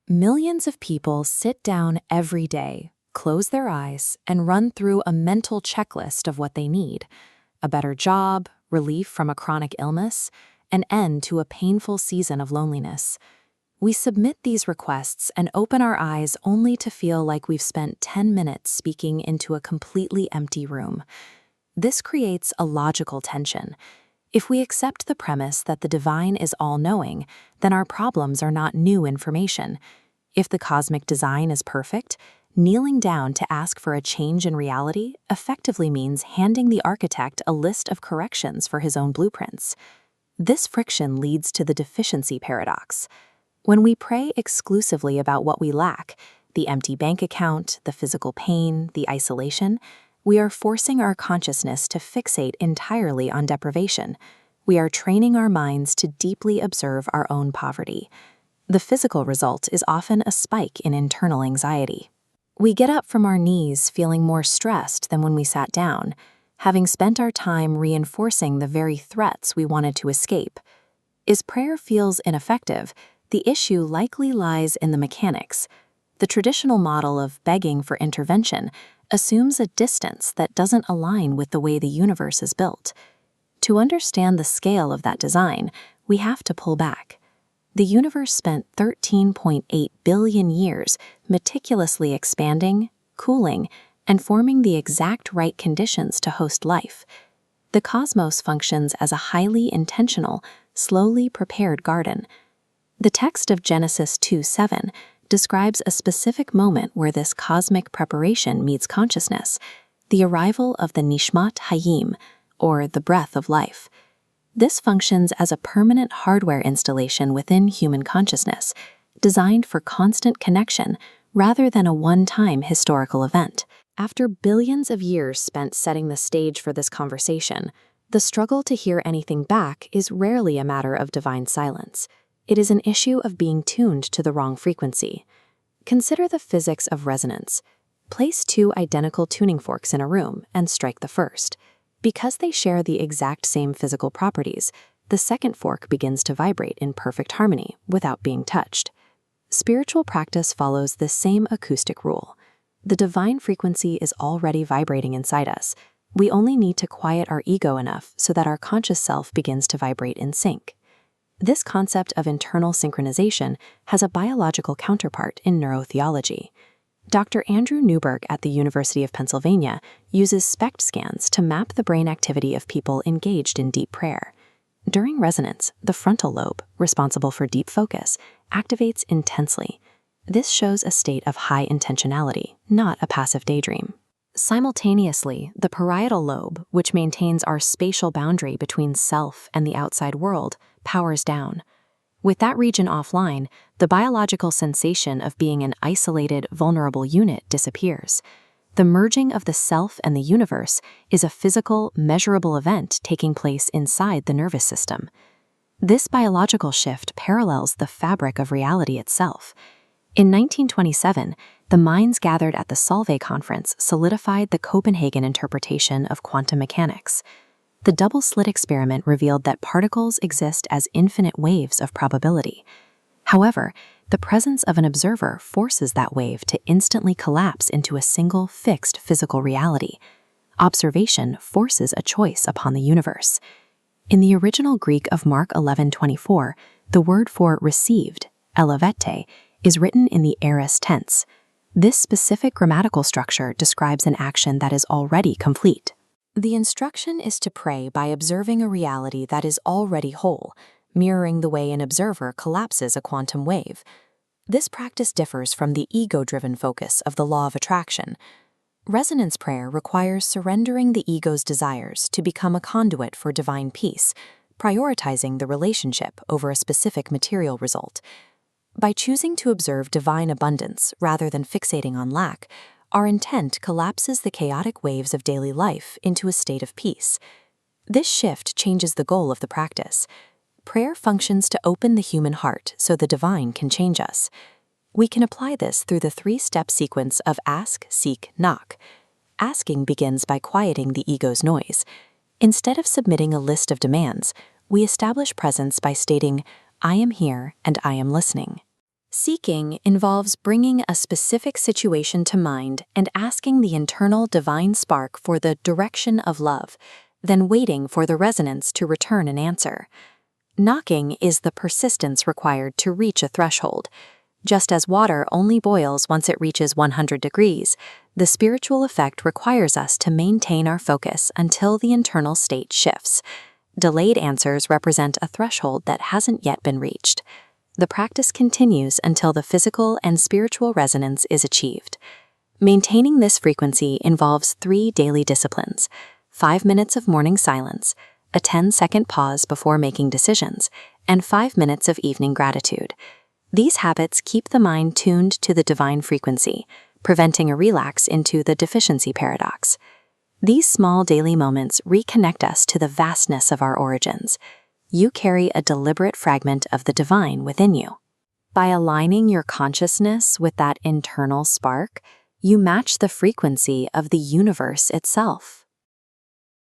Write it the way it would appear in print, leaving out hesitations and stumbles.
Millions of people sit down every day, close their eyes, and run through a mental checklist of what they need: a better job, relief from a chronic illness, an end to a painful season of loneliness. We submit these requests and open our eyes only to feel like we've spent 10 minutes speaking into a completely empty room. This creates a logical tension. If we accept the premise that the divine is all-knowing, then our problems are not new information. If the cosmic design is perfect, kneeling down to ask for a change in reality effectively means handing the architect a list of corrections for his own blueprints. This friction leads to the deficiency paradox. When we pray exclusively about what we lack, the empty bank account, the physical pain, the isolation, we are forcing our consciousness to fixate entirely on deprivation. We are training our minds to deeply observe our own poverty. The physical result is often a spike in internal anxiety. We get up from our knees feeling more stressed than when we sat down, having spent our time reinforcing the very threats we wanted to escape. As prayer feels ineffective, the issue likely lies in the mechanics. The traditional model of begging for intervention assumes a distance that doesn't align with the way the universe is built. To understand the scale of that design, we have to pull back. The universe spent 13.8 billion years meticulously expanding, cooling, and forming the exact right conditions to host life. The cosmos functions as a highly intentional, slowly prepared garden. The text of Genesis 2:7 describes a specific moment where this cosmic preparation meets consciousness, the arrival of the Nishmat Hayim, or the breath of life. This functions as a permanent hardware installation within human consciousness, designed for constant connection rather than a one-time historical event. After billions of years spent setting the stage for this conversation, the struggle to hear anything back is rarely a matter of divine silence. It is an issue of being tuned to the wrong frequency. Consider the physics of resonance. Place two identical tuning forks in a room and strike the first. Because they share the exact same physical properties, the second fork begins to vibrate in perfect harmony without being touched. Spiritual practice follows the same acoustic rule. The divine frequency is already vibrating inside us. We only need to quiet our ego enough so that our conscious self begins to vibrate in sync. This concept of internal synchronization has a biological counterpart in neurotheology. Dr. Andrew Newberg at the University of Pennsylvania uses SPECT scans to map the brain activity of people engaged in deep prayer. During resonance, the frontal lobe, responsible for deep focus, activates intensely. This shows a state of high intentionality, not a passive daydream. Simultaneously, the parietal lobe, which maintains our spatial boundary between self and the outside world, powers down. With that region offline, the biological sensation of being an isolated, vulnerable unit disappears. The merging of the self and the universe is a physical, measurable event taking place inside the nervous system. This biological shift parallels the fabric of reality itself. In 1927, the minds gathered at the Solvay Conference solidified the Copenhagen interpretation of quantum mechanics. The double-slit experiment revealed that particles exist as infinite waves of probability. However, the presence of an observer forces that wave to instantly collapse into a single fixed physical reality. Observation forces a choice upon the universe. In the original Greek of Mark 11:24, the word for received, elevete, is written in the aorist tense. This specific grammatical structure describes an action that is already complete. The instruction is to pray by observing a reality that is already whole, mirroring the way an observer collapses a quantum wave. This practice differs from the ego-driven focus of the law of attraction. Resonance prayer requires surrendering the ego's desires to become a conduit for divine peace, prioritizing the relationship over a specific material result. By choosing to observe divine abundance rather than fixating on lack, our intent collapses the chaotic waves of daily life into a state of peace. This shift changes the goal of the practice. Prayer functions to open the human heart so the divine can change us. We can apply this through the three-step sequence of ask, seek, knock. Asking begins by quieting the ego's noise. Instead of submitting a list of demands, we establish presence by stating, "I am here and I am listening." Seeking involves bringing a specific situation to mind and asking the internal divine spark for the direction of love, then waiting for the resonance to return an answer. Knocking is the persistence required to reach a threshold. Just as water only boils once it reaches 100 degrees, the spiritual effect requires us to maintain our focus until the internal state shifts. Delayed answers represent a threshold that hasn't yet been reached. The practice continues until the physical and spiritual resonance is achieved. Maintaining this frequency involves 3 daily disciplines: 5 minutes of morning silence, a 10-second pause before making decisions, and 5 minutes of evening gratitude. These habits keep the mind tuned to the divine frequency, preventing a relapse into the deficiency paradox. These small daily moments reconnect us to the vastness of our origins. You carry a deliberate fragment of the divine within you. By aligning your consciousness with that internal spark, you match the frequency of the universe itself.